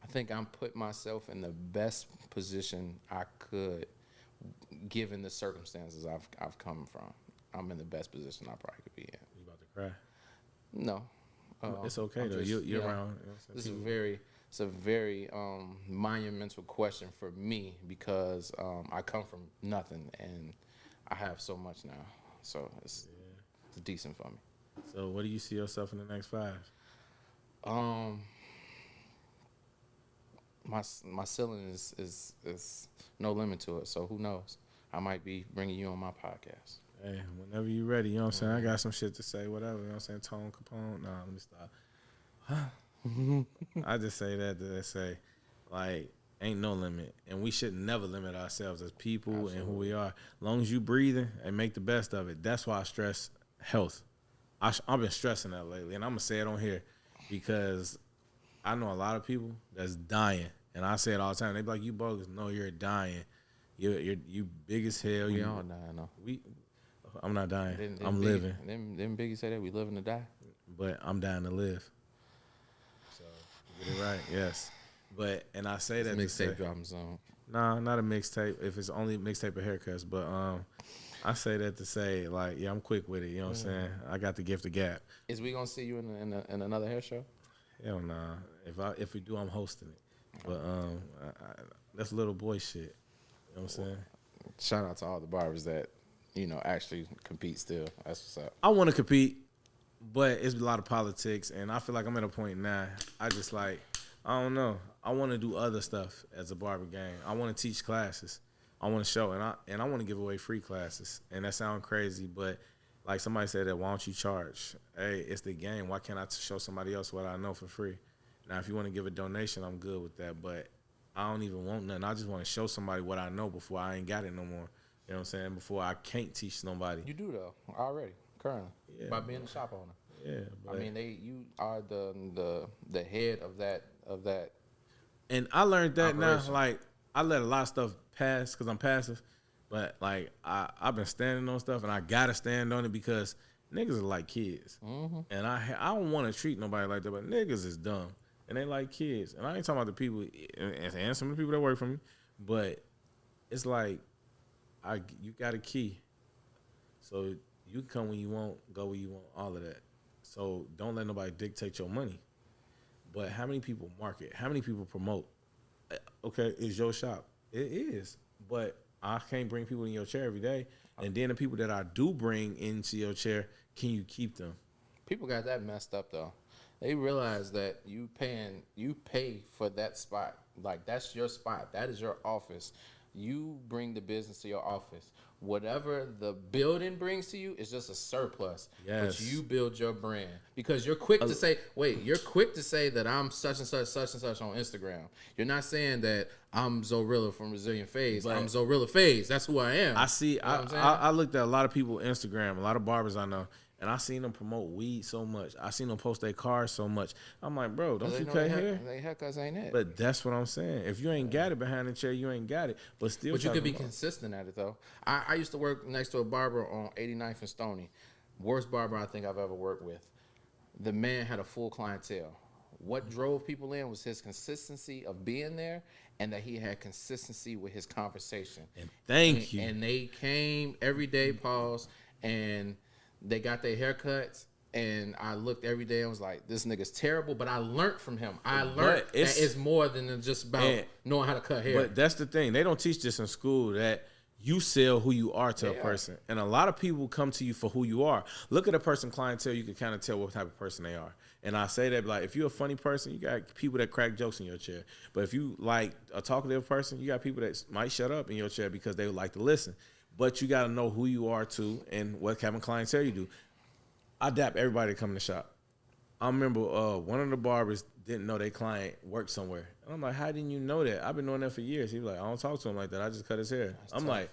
I think I'm putting myself in the best position I could, given the circumstances I've come from. I'm in the best position I probably could be in. You about to cry? No. It's okay, though. You're around. This is a very monumental question for me because I come from nothing and I have so much now, so it's decent for me. So, what do you see yourself in the next 5? My ceiling is no limit to it. So who knows? I might be bringing you on my podcast. Hey, whenever you're ready, you know what I'm saying. I got some shit to say, whatever. You know what I'm saying. Tone Capone. Nah, let me stop. I just say that to say, like, ain't no limit, and we should never limit ourselves as people. Absolutely. And who we are. As long as you breathing and make the best of it. That's why I stress health. I've been stressing that lately, and I'm gonna say it on here because I know a lot of people that's dying, and I say it all the time. They be like, "You bogus." No, you're dying. You big as hell. We all dying though. I'm not dying. I'm living. Them Biggie say that we living to die, but I'm dying to live. So get it right. Yes. But, and I say that mixtape dropping song. Nah, not a mixtape. If it's only mixtape of haircuts, but I say that to say, like, yeah, I'm quick with it. You know what I'm saying? I got the gift of gab. Is we gonna see you in another hair show? Hell nah. If we do, I'm hosting it. But that's little boy shit. You know what I'm saying? Shout out to all the barbers that actually compete still. That's what's up. I want to compete, but it's a lot of politics, and I feel like I'm at a point now. I just like. I don't know. I want to do other stuff as a barber game. I want to teach classes. I want to show, and I want to give away free classes. And that sounds crazy, but like somebody said that, why don't you charge? Hey, it's the game. Why can't I show somebody else what I know for free? Now, if you want to give a donation, I'm good with that, but I don't even want nothing. I just want to show somebody what I know before I ain't got it no more. You know what I'm saying? Before I can't teach nobody. You do, though, already, currently, by being the shop owner. Yeah, I mean, you are the head of that. And I learned that operation. now. Like, I let a lot of stuff pass because I'm passive, but like I've been standing on stuff, and I gotta stand on it because niggas are like kids, and I don't want to treat nobody like that, but niggas is dumb and they like kids, and I ain't talking about the people and some of the people that work for me, but it's like you got a key, so you can come when you want, go when you want, all of that. So don't let nobody dictate your money. But how many people market? How many people promote? Okay, it's your shop. It is. But I can't bring people in your chair every day. And then the people that I do bring into your chair, can you keep them? People got that messed up, though. They realize that you pay for that spot. Like, that's your spot. That is your office. You bring the business to your office. Whatever the building brings to you is just a surplus. Yes. But you build your brand. Because you're quick to say, that I'm such and such on Instagram. You're not saying that I'm Zorilla from Brazilian Phase. I'm Zorilla Phase. That's who I am. I see. You know I looked at a lot of people Instagram, a lot of barbers I know, and I seen them promote weed so much. I seen them post their cars so much. I'm like, bro, don't you cut hair? They haircuts ain't it. But that's what I'm saying. If you ain't got it behind the chair, you ain't got it. But still, but you could be consistent at it though. I used to work next to a barber on 89th and Stony. Worst barber I think I've ever worked with. The man had a full clientele. What drove people in was his consistency of being there, and that he had consistency with his conversation. And thank you. And they came every day, and they got their haircuts, and I looked every day and was like, this nigga's terrible, but I learned from him. I learned that it's more than just about knowing how to cut hair. But that's the thing. They don't teach this in school, that you sell who you are to a person. And a lot of people come to you for who you are. Look at a person clientele, you can kind of tell what type of person they are. And I say that, like, if you're a funny person, you got people that crack jokes in your chair. But if you like a talkative person, you got people that might shut up in your chair because they would like to listen. But you got to know who you are too and what kind of clientele you do. I adapt everybody to come in the shop. I remember one of the barbers didn't know their client worked somewhere. And I'm like, how didn't you know that? I've been doing that for years. He was like, I don't talk to him like that. I just cut his hair. I'm like,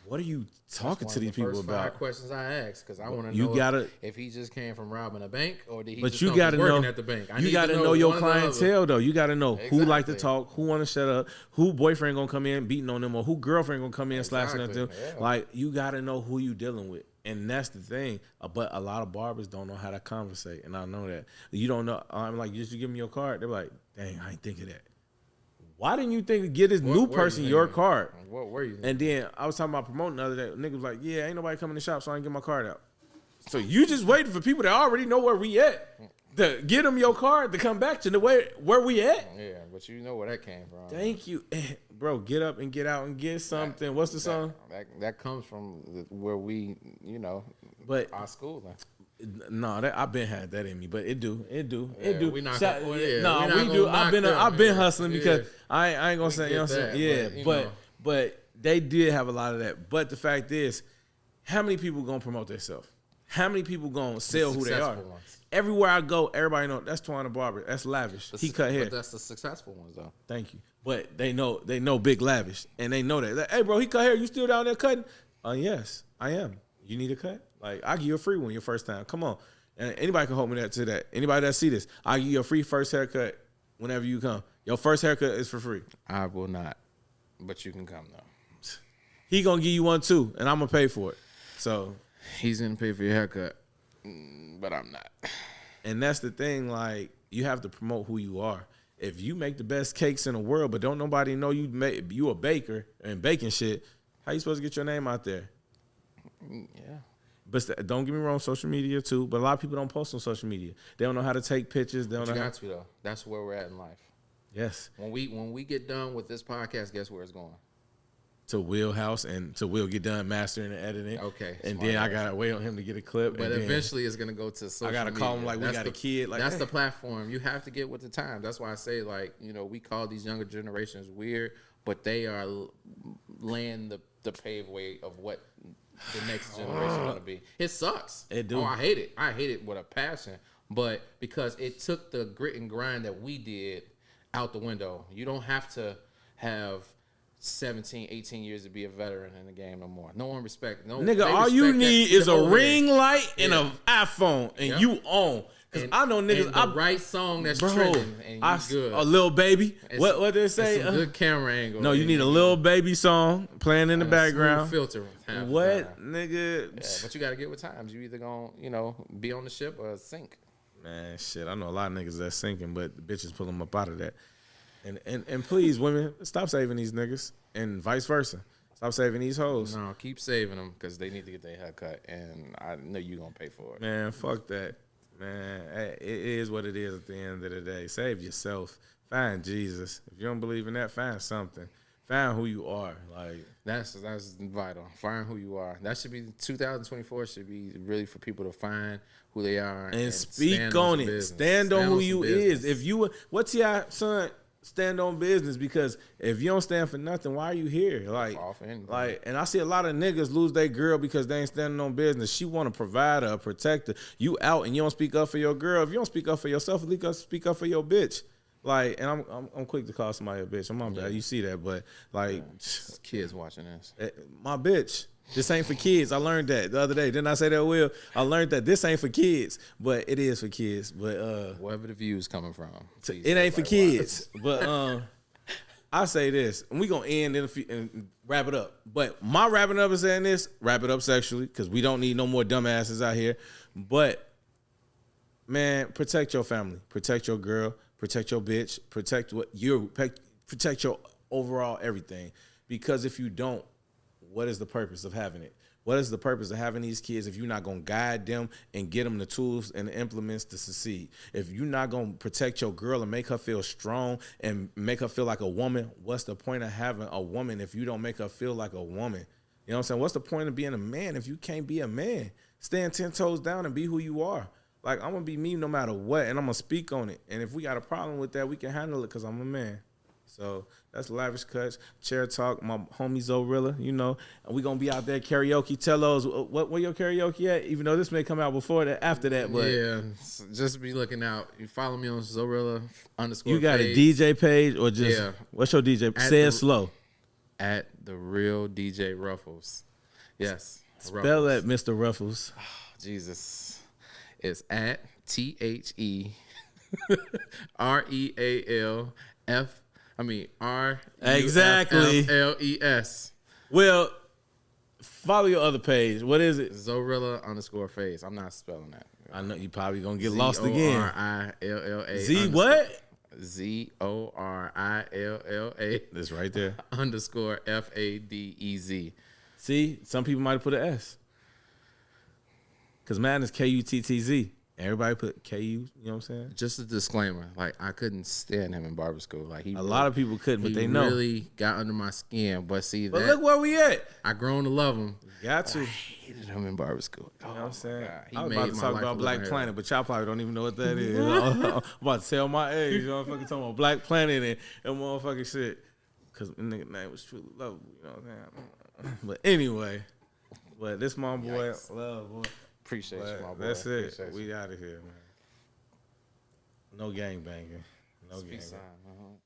what are you talking to these people about? 5 questions I asked, because I want to know if he just came from robbing a bank or did he just come from working at the bank. You got to know your clientele, though. You got to know who like to talk, who want to shut up, who boyfriend going to come in beating on them, or who girlfriend going to come in slashing at them. Yeah. Like, you got to know who you dealing with. And that's the thing. But a lot of barbers don't know how to conversate, and I know that. You don't know. I'm like, just you give me your card. They're like, dang, I ain't think of that. Why didn't you think to get this new person your card? What were you thinking? And then I was talking about promoting the other day. Nigga was like, yeah, ain't nobody coming to the shop, so I ain't get my card out. So you just waiting for people that already know where we at to get them your card to come back to the way where we at. Yeah, but you know where that came from. Thank you. Bro, get up and get out and get something. What's the song? That comes from where we, but our school. No, I've been had that in me, but it do. We not we do. I've been hustling because I ain't gonna say, you know what I'm saying? Yeah, but they did have a lot of that. But the fact is, how many people gonna promote themselves? How many people gonna sell who they are? Ones. Everywhere I go, everybody know that's Twan the barber. That's Lavish. He cut hair. But that's the successful ones, though. Thank you. But they know Big Lavish, and they know that. Like, hey, bro, he cut hair. You still down there cutting? Yes, I am. You need a cut? Like, I'll give you a free one your first time. Come on. And anybody can hold me to that. Anybody that see this, I'll give you a free first haircut whenever you come. Your first haircut is for free. I will not. But you can come, though. He going to give you one, too, and I'm going to pay for it. So he's going to pay for your haircut, but I'm not. And that's the thing. Like, you have to promote who you are. If you make the best cakes in the world, but don't nobody know you a baker and baking shit, how you supposed to get your name out there? Yeah. But don't get me wrong, social media too. But a lot of people don't post on social media. They don't know how to take pictures. They don't know. You got to though. That's where we're at in life. Yes. When we get done with this podcast, guess where it's going? To Will house, and to Will get done mastering and editing. Okay. And then I gotta wait on him to get a clip. But eventually it's gonna go to social media. I gotta call him like we got a kid. Like, that's the platform. You have to get with the times. That's why I say, like, we call these younger generations weird, but they are laying the paved way of what the next generation going to be. It sucks. It do. Oh, I hate it. I hate it with a passion. But because it took the grit and grind that we did out the window. You don't have to have 17, 18 years to be a veteran in the game no more. No one respect. No, nigga, all you need is a ring light and an iPhone, and you own. Because I know niggas. The right song that's trending, and you good. A little baby. What they say? Some good camera angle. No, you need a little baby song playing in the background. Filter. What, nigga? Yeah, but you got to get with times. You either gonna, be on the ship or sink. Man, shit. I know a lot of niggas that's sinking, but the bitches pull them up out of that. And please, women, stop saving these niggas, and vice versa. Stop saving these hoes. No, keep saving them because they need to get their hair cut, and I know you're gonna pay for it. Man, fuck that. Man, it is what it is at the end of the day. Save yourself. Find Jesus. If you don't believe in that, find something. find who you are. Like that's vital. Find who you are. That should be 2024. Should be really for people to find who they are and speak on it. Stand on who you is. If you what's your son? Stand on business, because if you don't stand for nothing, why are you here? Like, and I see a lot of niggas lose their girl because they ain't standing on business. She want to provide her, a protector. You out and you don't speak up for your girl. If you don't speak up for yourself, at least speak up for your bitch. Like, and I'm quick to call somebody a bitch. I'm on bad. You see that, but like, kids watching this, my bitch. This ain't for kids. I learned that the other day. Didn't I say that, Will? I learned that this ain't for kids, but it is for kids. But wherever the view's coming from, it ain't for kids. But I say this, and we gonna end and wrap it up. But my wrapping up is saying this: wrap it up sexually, because we don't need no more dumbasses out here. But man, protect your family, protect your girl, protect your bitch, protect your overall everything. Because if you don't, what is the purpose of having it? What is the purpose of having these kids if you're not going to guide them and get them the tools and the implements to succeed? If you're not going to protect your girl and make her feel strong and make her feel like a woman, what's the point of having a woman if you don't make her feel like a woman? You know what I'm saying? What's the point of being a man if you can't be a man? Stand 10 toes down and be who you are. Like, I'm going to be me no matter what, and I'm going to speak on it. And if we got a problem with that, we can handle it because I'm a man. So that's Lavish Kuttz, Chair Talk, my homie Zorilla, you know. And we going to be out there karaoke. Tell those, where your karaoke at? Even though this may come out before that, after that. But yeah, just be looking out. You follow me on Zorilla _ You got page. A DJ page or just, what's your DJ? Say it slow. At The Real DJ Ruffles. Yes. Spell that, Mr. Ruffles. Oh, Jesus. It's at TheRealF. Exactly. RUFFLES. Well, follow your other page. What is it? Zorilla _ I'm not spelling that. I know you probably gonna get lost again. ZORILLA. Z what? ZORILLA. That's right there. _FADEZ. See, some people might have put an S. Because mine is KUTTZ. Everybody put KU, you know what I'm saying? Just a disclaimer, like, I couldn't stand him in barber school. Like, a lot of people couldn't, but they know. He really got under my skin. But see, but look where we at. I grown to love him. Got to. I hated him in barber school. You know what I'm saying? God, I was about to talk about Black Planet, but y'all probably don't even know what that is. I'm about to tell my age. You know, I'm fucking talking about Black Planet and motherfucking shit. Because the nigga name was truly lovable. You know what I'm saying? But anyway, this my boy. Yikes. Love, boy. Appreciate you, my boy. That's it. We out of here, man. No gang banging. No gang banging.